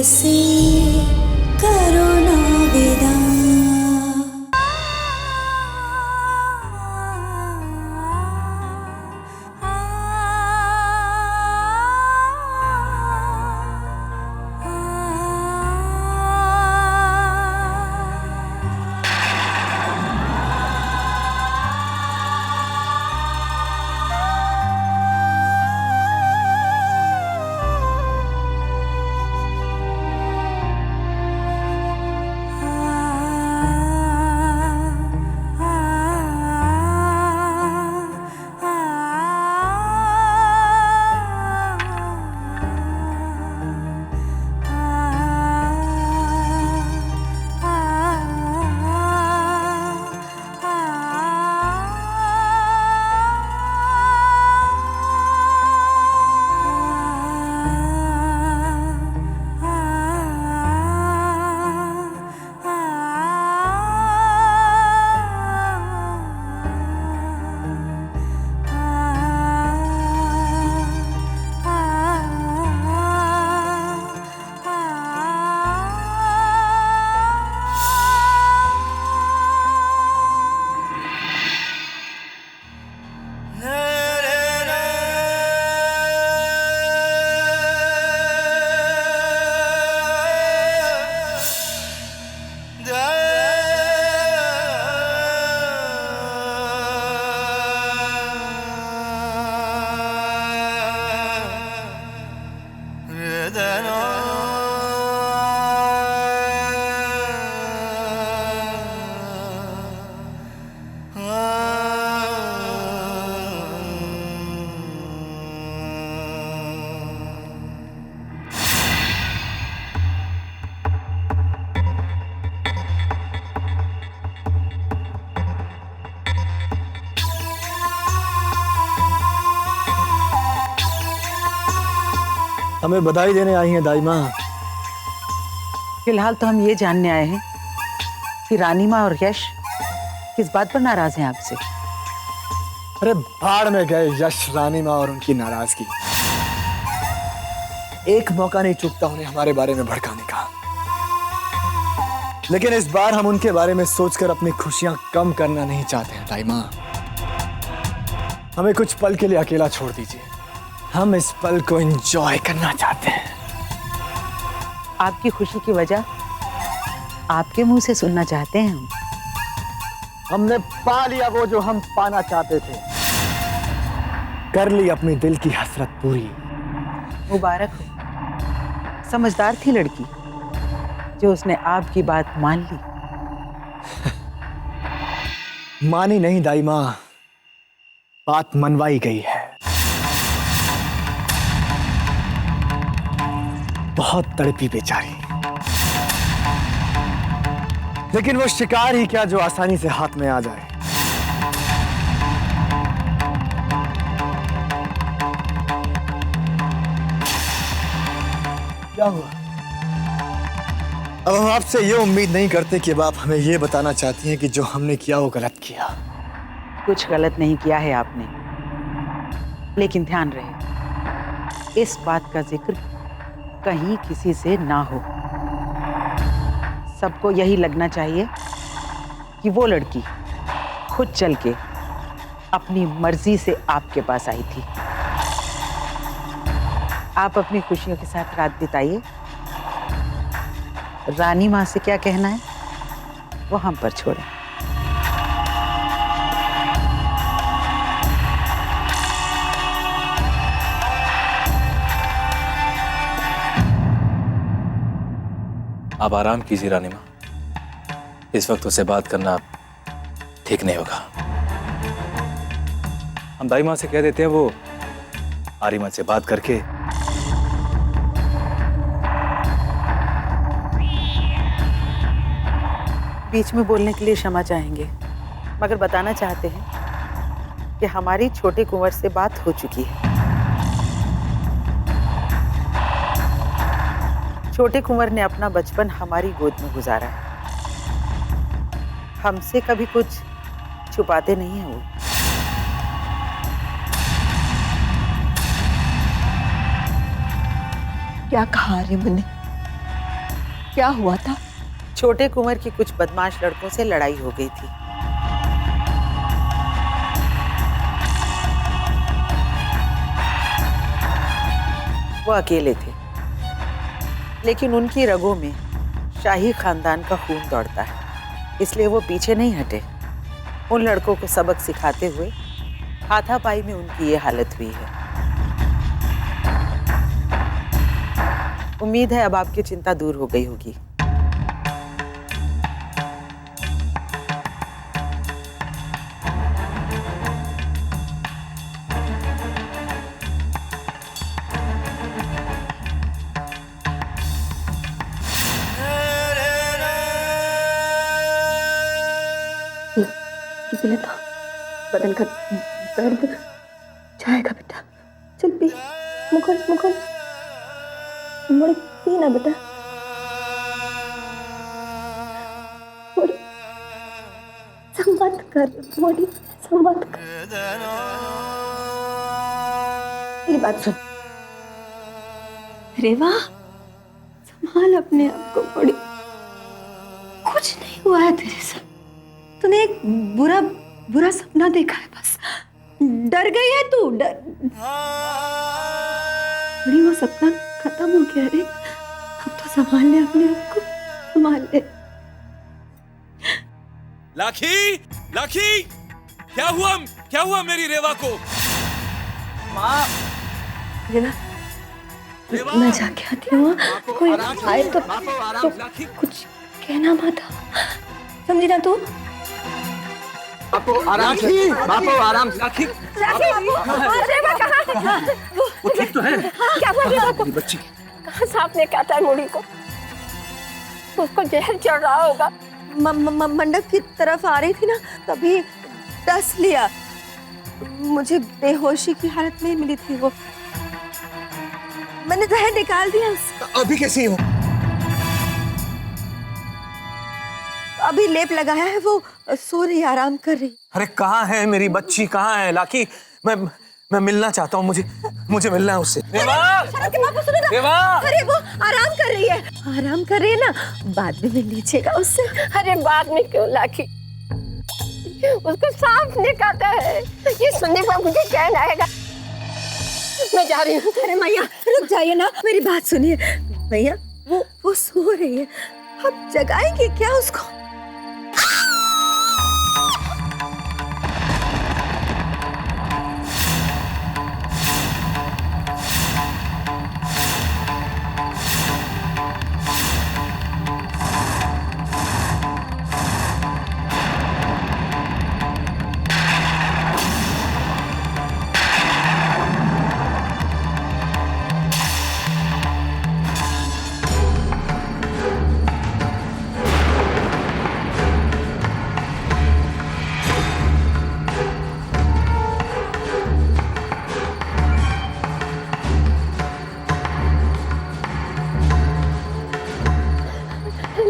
से करो ना विदा। हमें बधाई देने आई हैं दाई माँ। फिलहाल तो हम ये जानने आए हैं कि रानी माँ और यश किस बात पर नाराज हैं आपसे। अरे भाड़ में गए यश, रानी माँ और उनकी नाराजगी। एक मौका नहीं चूकता उन्हें हमारे बारे में भड़काने का, लेकिन इस बार हम उनके बारे में सोचकर अपनी खुशियां कम करना नहीं चाहते हैं दाई माँ। हमें कुछ पल के लिए अकेला छोड़ दीजिए, हम इस पल को एंजॉय करना चाहते हैं। आपकी खुशी की वजह आपके मुंह से सुनना चाहते हैं हम। हमने पा लिया वो जो हम पाना चाहते थे, कर ली अपनी दिल की हसरत पूरी। मुबारक हो, समझदार थी लड़की जो उसने आपकी बात मान ली। मानी नहीं दाई माँ, बात मनवाई गई है। बहुत तड़पी बेचारी, लेकिन वो शिकार ही क्या जो आसानी से हाथ में आ जाए। क्या हुआ? अब हम आपसे ये उम्मीद नहीं करते कि अब आप हमें ये बताना चाहती हैं कि जो हमने किया वो गलत किया। कुछ गलत नहीं किया है आपने, लेकिन ध्यान रहे इस बात का जिक्र कहीं किसी से ना हो। सबको यही लगना चाहिए कि वो लड़की खुद चल के अपनी मर्जी से आपके पास आई थी। आप अपनी खुशियों के साथ रात बिताइए। रानी माँ से क्या कहना है वो हम पर छोड़ें। आप आराम कीजिए रानी माँ, इस वक्त उससे बात करना ठीक नहीं होगा। हम दाई माँ से कह देते हैं वो आरिमन से बात करके बीच में बोलने के लिए क्षमा चाहेंगे, मगर बताना चाहते हैं कि हमारी छोटे कुंवर से बात हो चुकी है। छोटे कुंवर ने अपना बचपन हमारी गोद में गुजारा है। हमसे कभी कुछ छुपाते नहीं है वो। क्या कहा आर्यमन ने? क्या हुआ था? छोटे कुंवर की कुछ बदमाश लड़कों से लड़ाई हो गई थी। वो अकेले थे, लेकिन उनकी रगों में शाही खानदान का खून दौड़ता है, इसलिए वो पीछे नहीं हटे। उन लड़कों को सबक सिखाते हुए हाथापाई में उनकी ये हालत हुई है। उम्मीद है अब आपकी चिंता दूर हो गई होगी। पी लेता, बदन का दर्द जाएगा बेटा। चल पी, मुकुल मुकुल मोड़ी पी ना बेटा। मोड़ी संवाद कर, मोड़ी संवाद कर। मेरी बात सुन रेवा, संभाल अपने आप को मोड़ी। कुछ नहीं हुआ है तेरे साथ, तूने एक बुरा सपना देखा है, बस डर गई है तू। बड़ी वो सपना खत्म हो गया रे, अब तो संभाल ले अपने आप को, संभाल ले। लाखी, लाखी, क्या हुआ मेरी रेवा को? माँ, रेवा, मैं जाके आती हूँ। कोई आए तो कुछ कहना मत, समझी ना तू? बापू आराम से, बापू आराम से। लाखी, वो ठीक तो है? क्या हुआ रेवा? बच्ची कहाँ सांप ने काटा है मुड़ी को? उसको जहर चढ़ रहा होगा। मंडप की तरफ आ रही थी ना, तभी डस लिया। मुझे बेहोशी की हालत में मिली थी वो, मैंने जहर निकाल दिया उसका। अभी कैसी हो? अभी लेप लगाया है, वो सो रही, आराम कर रही। अरे कहाँ है मेरी बच्ची, कहाँ है लाखी? मैं मिलना चाहता हूँ, मुझे मिलना है उससे। रेवा! रेवा! अरे वो आराम कर रही है, आराम कर रही है ना, बाद में मिल लीजिएगा उससे। अरे बाद में क्यों लाखी, उसको सांप ने काटा है, ये सुनने पर मुझे चैन आएगा। मैं जा रही हूँ। अरे मैया रुक जाइए ना, मेरी बात सुनिए। भैया वो सो रही है, आप जगाएंगे क्या उसको?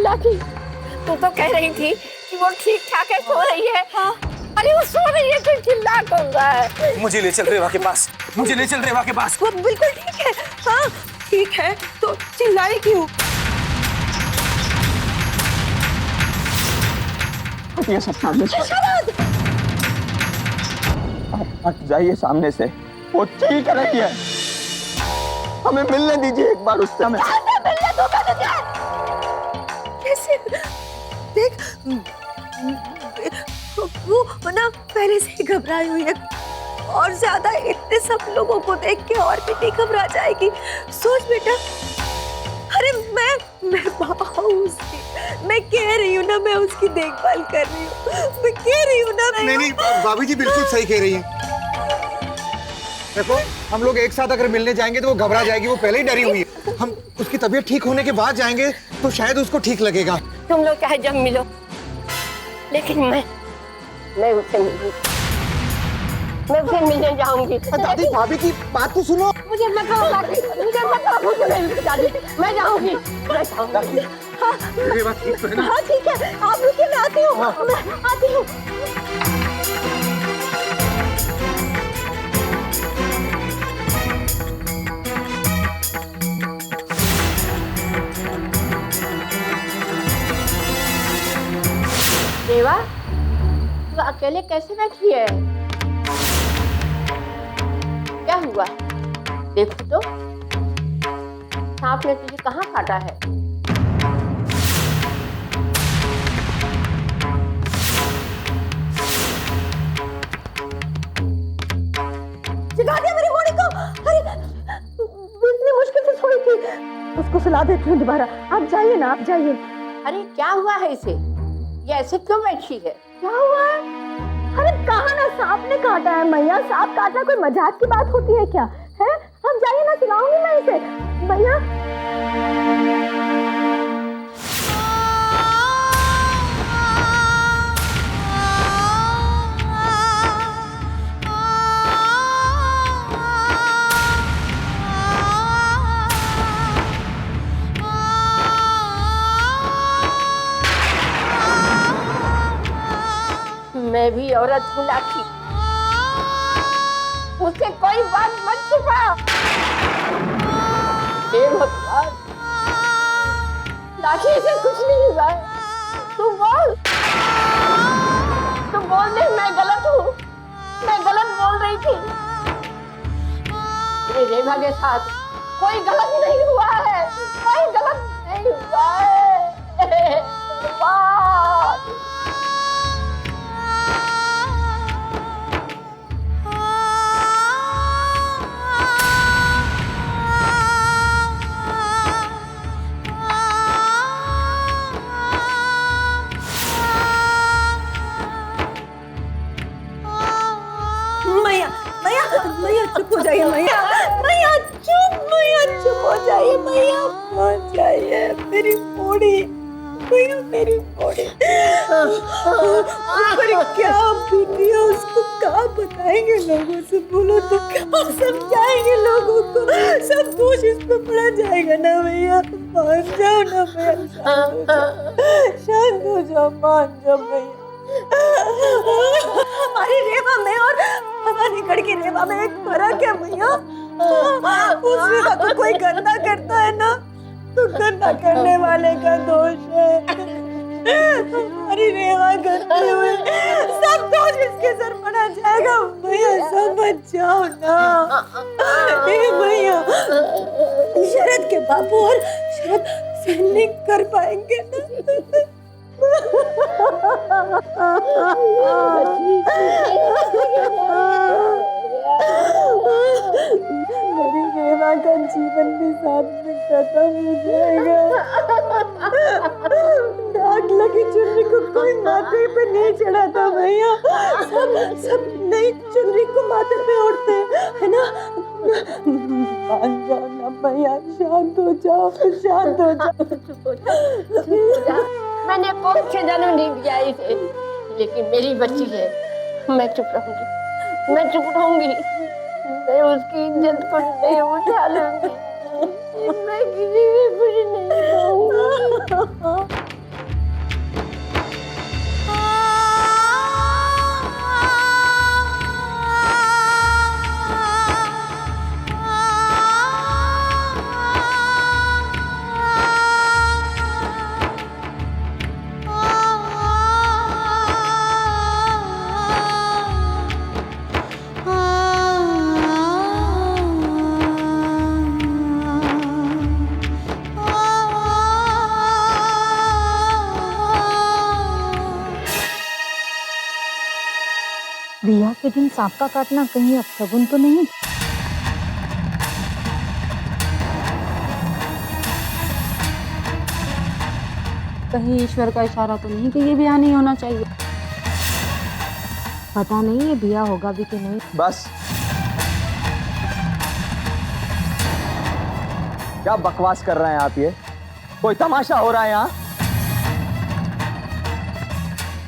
लाखी, तू तो कह रही थी कि वो ठीक ठाक है, सो रही है। हाँ। अरे वो सो रही है, फिर चिल्ला कौन रहा है? मुझे ले चल रेवा के पास, मुझे ले चल रेवा के पास। वो बिल्कुल ठीक है। हाँ ठीक है, तो चिल्लाई क्यों? ये सब सामने से हट जाइए, सामने से। वो ठीक है रही है, हमें मिलने दीजिए एक बार उससे। हमें मिलने दो तुझे। कैसे देख, वो ना पहले से ही घबराई हुई है, और ज्यादा इतने सब लोगों को देख के और भी नहीं घबरा जाएगी। सोच बेटा, अरे मैं माँ हूँ उसकी, मैं कह रही हूँ ना, मैं उसकी देखभाल कर रही हूँ, मैं कह रही हूँ ना। नहीं भाभी जी बिल्कुल सही कह रही हैं। देखो हम लोग एक साथ अगर मिलने जाएंगे तो वो घबरा जाएगी, वो पहले ही डरी हुई है। हम उसकी तबीयत ठीक होने के बाद जाएंगे तो शायद उसको ठीक लगेगा। तुम लोग चाहे जब मिलो, लेकिन मैं उससे मिलूंगी, मैं उससे मिलने जाऊंगी। दादी भाभी की बात तो सुनो। मुझे बताओ लाखी, मुझे बताओ, मुझे नहीं दादी, मैं जाऊंगी, मैं जाऊंगी। हाँ ठीक है, आप रुकिए, मैं आती हूँ, मैं आती हूँ। देवा, तू अकेले कैसे बैठी है? क्या हुआ? देखो तो, सांप ने तुझे कहाँ काटा है? जगा दिया मेरी घोड़ी को। अरे इतनी मुश्किल से सोई थी, उसको सुला देती हूँ दोबारा। आप जाइए ना, आप जाइए। अरे क्या हुआ है इसे? ये ऐसे क्यों बैठी है? क्या हुआ है? अरे कहा ना सांप ने काटा है मैया। सांप काटना कोई मजाक की बात होती है क्या? है, आप जाइए ना, सुलाऊंगी मैं इसे। मैया मैं भी औरत हूँ लाखी, उससे कोई बात मत छुपा। हे भगवान, लाखी से कुछ नहीं हुआ है। तू बोल दे, मैं गलत हूँ, मैं गलत बोल रही थी। मेरे रेवा के साथ कोई गलत नहीं हुआ है, कोई गलत नहीं हुआ है। भगवान, मैया चुप हो जाइए। मैया चुप हो जाइए। मैया पहुंच जाइए। मेरी घोड़ी, मैया मेरी घोड़ी। ऊपर क्या बीती है उसको क्या बताएंगे लोगों से? बोलो तो क्या समझाएंगे लोगों को? सब दोष इस पे पड़ा जाएगा ना। मैया मान जाओ ना, मैया शांत हो जाओ, मान जाओ मैया। हमारी रेवा में और हमारी गढ़ की रेवा में एक फर्क है मैया। उस रेवा को कोई गंदा करता है ना, तो गंदा करने वाले का दोष है। हमारी रेवा गंदी हुई, सब दोष इसके सर पड़ा जाएगा। मैया समझ जाओ ना। मैया शरद के बापू और शरद सहन नहीं कर पाएंगे ना। मेरी रेवा का जीवन भी साथ में खत्म हो जाएगा। दाग लगी चुनरी को कोई माथे पे नहीं चढ़ाता भैया। सब नई चुनरी को माथे पे ओढ़ते है ना। मान जाओ ना भैया, शांत हो जाओ, शांत हो जाओ। मैंने कौन से जन्म नहीं दिया इसे, लेकिन मेरी बच्ची है। मैं चुप रहूंगी, मैं चुप रहूंगी। मैं उसकी इज्जत को नहीं उठा लूंगी। मैं किसी से कुछ नहीं कहूंगी। रिया के दिन सांप का काटना कहीं अपशगुन तो नहीं? कहीं ईश्वर का इशारा तो नहीं कि ये ब्याह नहीं होना चाहिए? पता नहीं ये ब्याह होगा भी कि नहीं। बस क्या बकवास कर रहे हैं आप? ये कोई तमाशा हो रहा है यहाँ?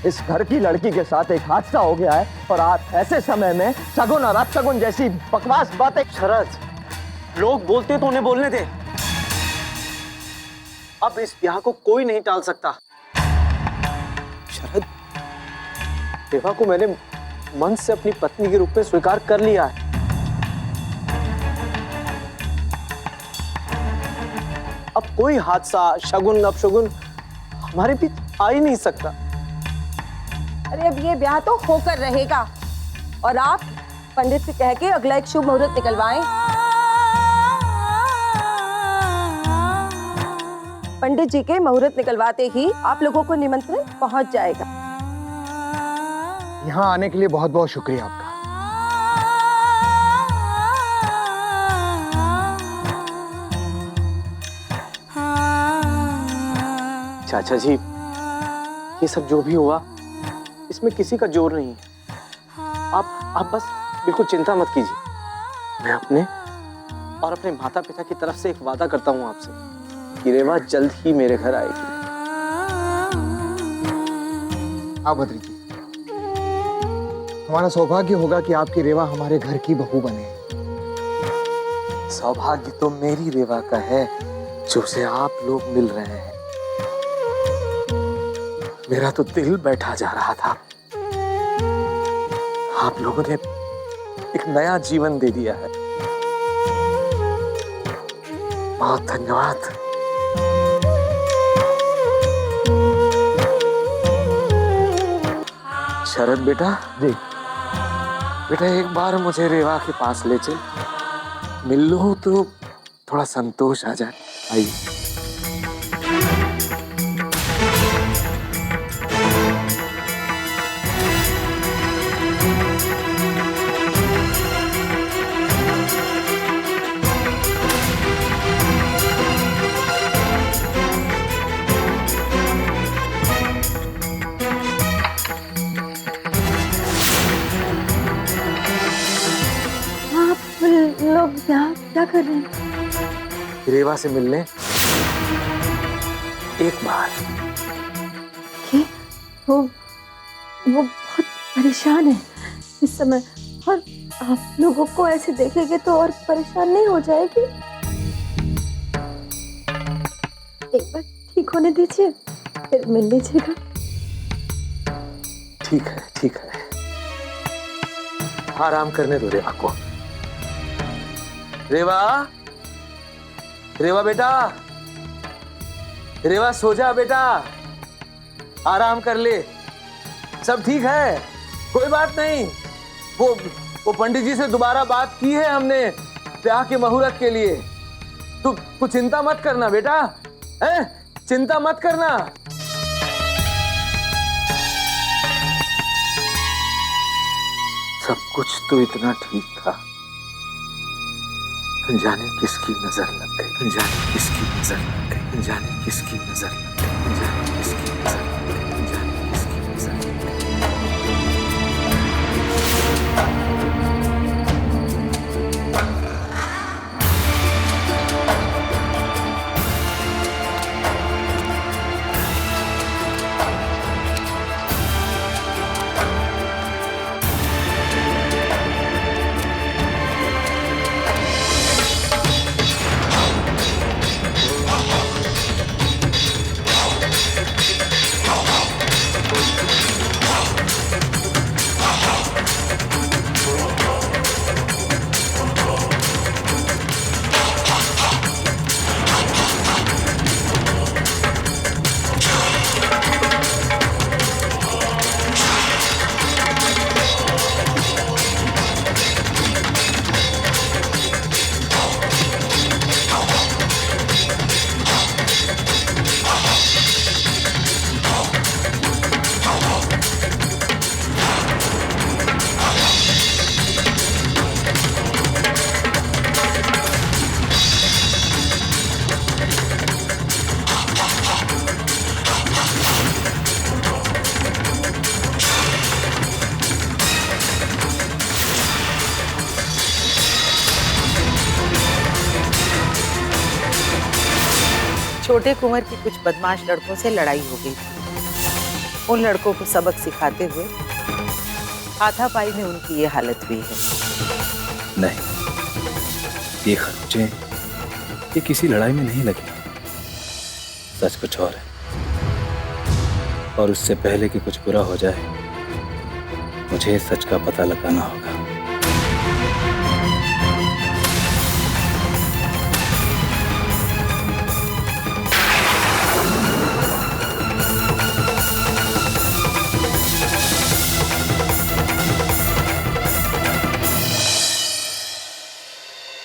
इस घर की लड़की के साथ एक हादसा हो गया है और आप ऐसे समय में शगुन और अपशगुन जैसी बकवास बातें। शरद, लोग बोलते तो उन्हें बोलने दे। अब इस ब्याह को कोई नहीं टाल सकता। शरद, रेवा को मैंने मन से अपनी पत्नी के रूप में स्वीकार कर लिया है। अब कोई हादसा, शगुन अपशगुन हमारे बीच आ ही नहीं सकता। अरे अब ये ब्याह तो होकर रहेगा और आप पंडित से कह के अगला एक शुभ मुहूर्त निकलवाएं। पंडित जी के मुहूर्त निकलवाते ही आप लोगों को निमंत्रण पहुंच जाएगा। यहाँ आने के लिए बहुत बहुत शुक्रिया आपका। चाचा जी, ये सब जो भी हुआ इसमें किसी का जोर नहीं है। आप बस बिल्कुल चिंता मत कीजिए। मैं अपने और अपने माता पिता की तरफ से एक वादा करता हूँ आपसे कि रेवा जल्द ही मेरे घर आएगी। हाँ बद्री जी, हमारा सौभाग्य होगा कि आपकी रेवा हमारे घर की बहू बने। सौभाग्य तो मेरी रेवा का है जो से आप लोग मिल रहे हैं। मेरा तो दिल बैठा जा रहा था। आप लोगों ने एक नया जीवन दे दिया है। बहुत धन्यवाद। शरद बेटा, जी बेटा एक बार मुझे रेवा के पास ले चल, मिल लो तो थोड़ा संतोष आ जाए। आइए। लोग क्या कर रहे हैं? रेवा से मिलने एक बार। वो बहुत परेशान है इस समय और आप लोगों को ऐसे देखेंगे तो और परेशान नहीं हो जाएगी? एक बार ठीक होने दीजिए फिर मिल लीजिएगा। ठीक है, ठीक है। आराम करने दो रेवा को। रेवा, रेवा बेटा, रेवा सो जा बेटा, आराम कर ले। सब ठीक है, कोई बात नहीं। वो पंडित जी से दोबारा बात की है हमने ब्याह के मुहूर्त के लिए। तू चिंता मत करना बेटा, हैं? चिंता मत करना। सब कुछ तो इतना ठीक था, जाने किसकी नजर लग गई, जाने किसकी नजर लग गई, जाने किसकी नजर लग गई, जाने किसकी नजर लग गई, जाने किसकी नजर लग गई। छोटे कुंवर की कुछ बदमाश लड़कों से लड़ाई हो गई थी। उन लड़कों को सबक सिखाते हुए हाथापाई में उनकी ये हालत हुई है। नहीं, ये खरबूजे ये किसी लड़ाई में नहीं लगे। सच कुछ और है, और उससे पहले कि कुछ बुरा हो जाए मुझे सच का पता लगाना होगा।